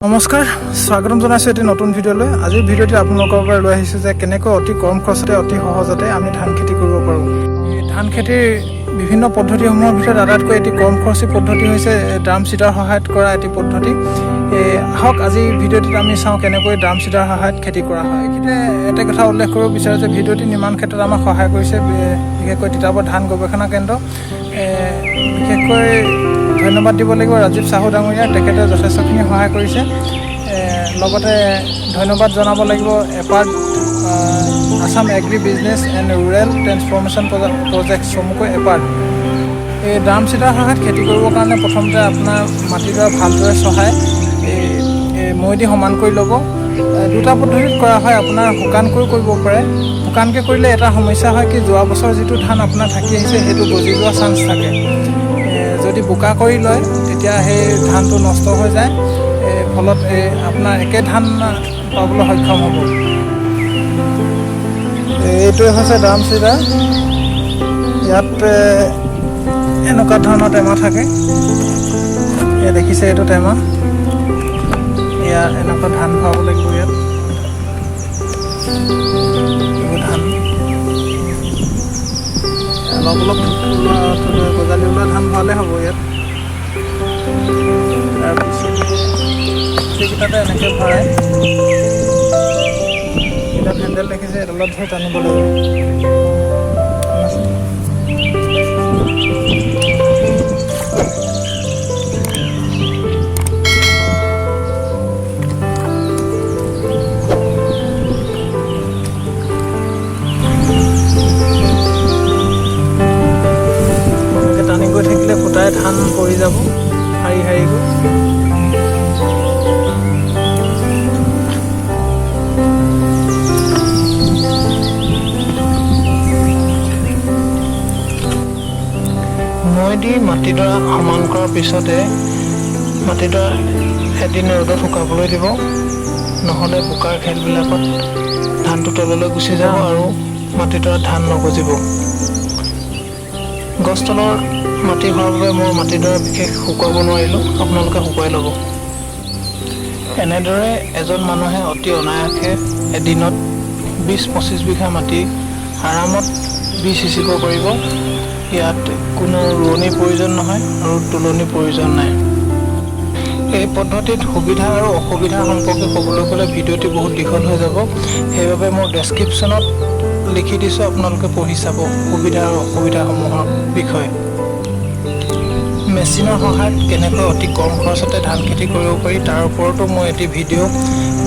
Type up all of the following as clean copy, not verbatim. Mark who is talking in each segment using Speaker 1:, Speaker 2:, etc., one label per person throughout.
Speaker 1: নমস্কাৰ স্বাগতম জনাইছো এটি নতুন ভিডিঅ'লৈ। আজিৰ ভিডিঅ'টি আপোনালোকৰ বাবে লৈ আহিছোঁ যে কেনেকৈ অতি কম খৰচতে অতি সহজতে আমি ধান খেতি কৰিব পাৰোঁ। এই ধান খেতিৰ বিভিন্ন পদ্ধতিসমূহৰ ভিতৰত আটাইতকৈ এটি কম খৰচী পদ্ধতি হৈছে ড্ৰাম চিটাৰ সহায়ত কৰা এটি পদ্ধতি। আহক আজি ভিডিঅ'টিত আমি চাওঁ কেনেকৈ ড্ৰাম চিটাৰ সহায়ত খেতি কৰা হয়। এইখিনিতে এটা কথা উল্লেখ কৰিব বিচাৰোঁ যে ভিডিঅ'টি নিৰ্মাণ ক্ষেত্ৰত আমাক সহায় কৰিছে বিশেষকৈ তিতাবৰ ধান গৱেষণা কেন্দ্ৰ। বিশেষকৈ ধন্যবাদ দিব লাগিব ৰাজীৱ চাহু ডাঙৰীয়া, তেখেতে যথেষ্টখিনি সহায় কৰিছে। লগতে ধন্যবাদ জনাব লাগিব apart Assam agri business and rural transformation project চমুকৈ এপাৰ্ট। এই ড্ৰাম চিটাৰ সহায়ত খেতি কৰিবৰ কাৰণে প্ৰথমতে আপোনাৰ মাটিডৰা ভালদৰে চহাই মৈ দি সমান কৰি ল'ব। দুটা পদ্ধতিত কৰা হয়, আপোনাৰ শুকানকৈ কৰিব পাৰে। শুকানকৈ কৰিলে এটা সমস্যা হয় কি যোৱা বছৰ যিটো ধান আপোনাৰ থাকি আহিছে সেইটো গজি যোৱা চান্স থাকে। যদি বোকা কৰি লয় তেতিয়া সেই ধানটো নষ্ট হৈ যায়, ফলত আপোনাৰ একে ধান পাবলৈ সক্ষম হ'ব। এইটোৱে হৈছে ড্ৰাম চিটাৰ। ইয়াত এনেকুৱা ধৰণৰ টেমা থাকে, এয়া দেখিছে এইটো টেমা। এয়া এনেকুৱা ধান ভৰাব লাগিব ইয়াত। এইবোৰ ধান অলপ গজালি ওলোৱা ধান ভৰালে হ'ব ইয়াত। তাৰপিছত সেইকেইটাতে এনেকৈ ভৰাই এইডাল হেণ্ডেল দেখিছে, এইডালত ধৰি টানিব লাগিব। টানি গৈ থাকিলে ফুটাই ধান পৰি যাব শাৰী শাৰী গৈ। মৈ দি মাটিডৰা সমান কৰাৰ পিছতে মাটিডৰা এদিন ৰ'দত শুকাবলৈ দিব, নহ'লে বোকাৰ খেলবিলাকত ধানটো তললৈ গুচি যাব আৰু মাটিডৰাত ধান নগজিব। গছ তলৰ মাটি হোৱাৰ বাবে মই মাটিডৰা বিশেষ শুকুৱাব নোৱাৰিলোঁ, আপোনালোকে শুকুৱাই ল'ব। এনেদৰে এজন মানুহে অতি অনায়াসে এদিনত 20-25 বিঘা মাটি আৰামত বীজ সিঁচিব পাৰিব। ইয়াত কোনো ৰোৱনিৰ প্ৰয়োজন নহয় আৰু তুলনিৰ প্ৰয়োজন নাই। এই পদ্ধতিত সুবিধা আৰু অসুবিধা সম্পৰ্কে ক'বলৈ গ'লে ভিডিঅ'টি বহুত দীঘল হৈ যাব, সেইবাবে মোৰ ডেছক্ৰিপশ্যনত লিখি দিছোঁ, আপোনালোকে পঢ়ি চাব সুবিধা আৰু অসুবিধাসমূহৰ বিষয়ে। মেচিনৰ সহায়ত কেনেকৈ অতি কম খৰচতে ধান খেতি কৰিব পাৰি তাৰ ওপৰতো মই এটি ভিডিঅ'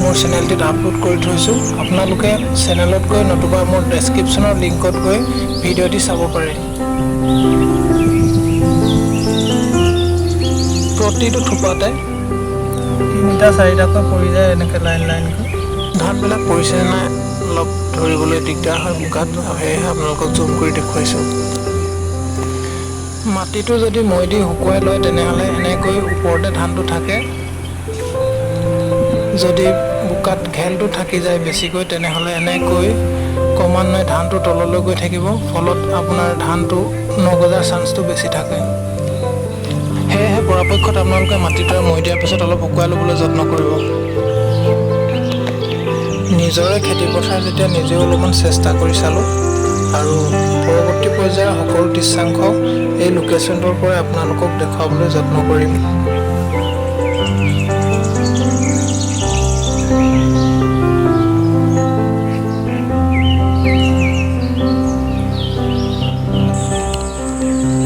Speaker 1: মোৰ চেনেলটিত আপলোড কৰি থৈছোঁ। আপোনালোকে চেনেলত গৈ নতুবা মোৰ ডেছক্ৰিপশ্যনৰ লিংকত গৈ ভিডিঅ'টি চাব পাৰে। প্ৰতিটো থোপাতে 3-4টাকৈ পৰি যায় এনেকৈ লাইন লাইনকৈ। ধানবিলাক পৰিছে নাই অলপ ধৰিবলৈ দিগদাৰ হয় বোকাত, সেয়েহে আপোনালোকক জুম কৰি দেখুৱাইছোঁ। মাটিটো যদি মৈ দি শুকুৱাই লয় তেনেহ'লে এনেকৈ ওপৰতে ধানটো থাকে। যদি বোকাত ঘেলটো থাকি যায় বেছিকৈ তেনেহ'লে এনেকৈ ক্ৰমান্বয়ে ধানটো তললৈ গৈ থাকিব, ফলত আপোনাৰ ধানটো নগজাৰ চান্সটো বেছি থাকে। সেয়েহে পৰাপক্ষত আপোনালোকে মাটিডৰা মৈ দিয়াৰ পিছত অলপ শুকুৱাই ল'বলৈ যত্ন কৰিব। নিজৰে খেতি পথাৰ যেতিয়া নিজেও অলপমান চেষ্টা কৰি চালোঁ আৰু পৰৱৰ্তী পৰ্যায়ৰ সকলো দৃশ্যাংশ এই লোকেশ্যনটোৰ পৰাই আপোনালোকক দেখুৱাবলৈ যত্ন কৰিম।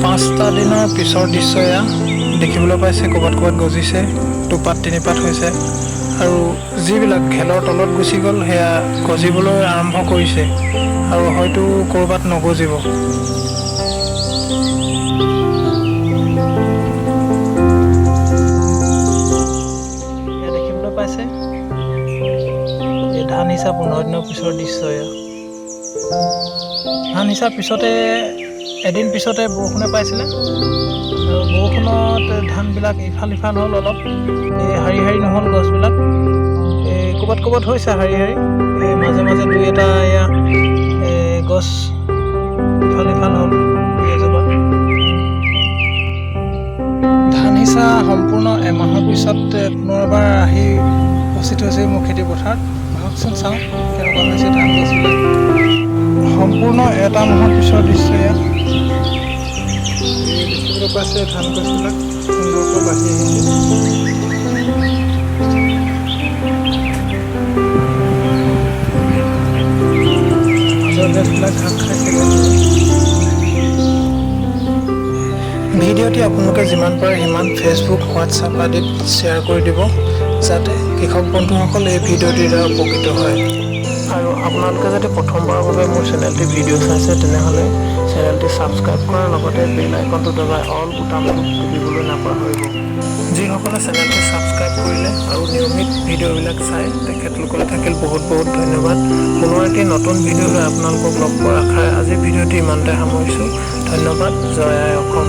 Speaker 1: পাঁচটা দিনৰ পিছৰ দৃশ্য এয়া দেখিবলৈ পাইছে। ক'ৰবাত ক'ৰবাত গজিছে, দুপাত তিনিপাত হৈছে আৰু যিবিলাক ঘেলৰ তলত গুচি গ'ল সেয়া গজিবলৈ আৰম্ভ কৰিছে আৰু হয়তো ক'ৰবাত নগজিব। এয়া দেখিবলৈ পাইছে এই ধান সিঁচা 15 দিনৰ পিছৰ দৃশ্য এয়া। ধান সিঁচাৰ পিছতে এদিন পিছতে বৰষুণে পাইছিলে আৰু বৰষুণত ধানবিলাক ইফাল সিফাল হ'ল, অলপ এই শাৰী শাৰী নহ'ল গছবিলাক। ক'ৰবাত ক'ৰবাত হৈছে শাৰী শাৰী, মাজে মাজে দুই এটা এয়া গছ ইফাল সিফাল হ'ল দুই এজোপা। ধান সিঁচা সম্পূৰ্ণ এমাহৰ পিছত পুনৰবাৰ আহি উপস্থিত হৈছে মোৰ খেতি পথাৰত। আহকচোন চাওঁ কেনেকুৱা হৈছে ধান গছবিলাক। সম্পূৰ্ণ এটা মাহৰ পিছৰ দৃশ্য এয়া। দেখিবলৈ পাইছে ধান গছবিলাক সুন্দৰকৈ বাঢ়ি আহিছে। মাজৰ গছবিলাক ঘাপ খাইছে। ভিডিঅ'টি আপোনালোকে যিমান পাৰে সিমান ফেচবুক, হোৱাটছআপ আদিত শ্বেয়াৰ কৰি দিব, যাতে কৃষক বন্ধুসকল এই ভিডিঅ'টিৰ দ্বাৰা উপকৃত হয়। আৰু আপোনালোকে যদি প্ৰথমবাৰৰ বাবে মোৰ চেনেলটি ভিডিঅ' চাইছে, তেনেহ'লে চেনেলটি ছাবস্ক্ৰাইব কৰাৰ লগতে বেল আইকনটো দবাই অল বুটামটো টিপিবলৈ নাপাহৰিব। যিসকলে চেনেলটি ছাবস্ক্ৰাইব কৰিলে আৰু নিয়মিত ভিডিঅ'বিলাক চাই, তেখেতলোকলৈ থাকিল বহুত বহুত ধন্যবাদ। পুনৰ এটি নতুন ভিডিঅ' লৈ আপোনালোকক লগ পোৱাৰ আশাৰে আজিৰ ভিডিঅ'টি ইমানতে সামৰিছোঁ। ধন্যবাদ। জয় আই অসম।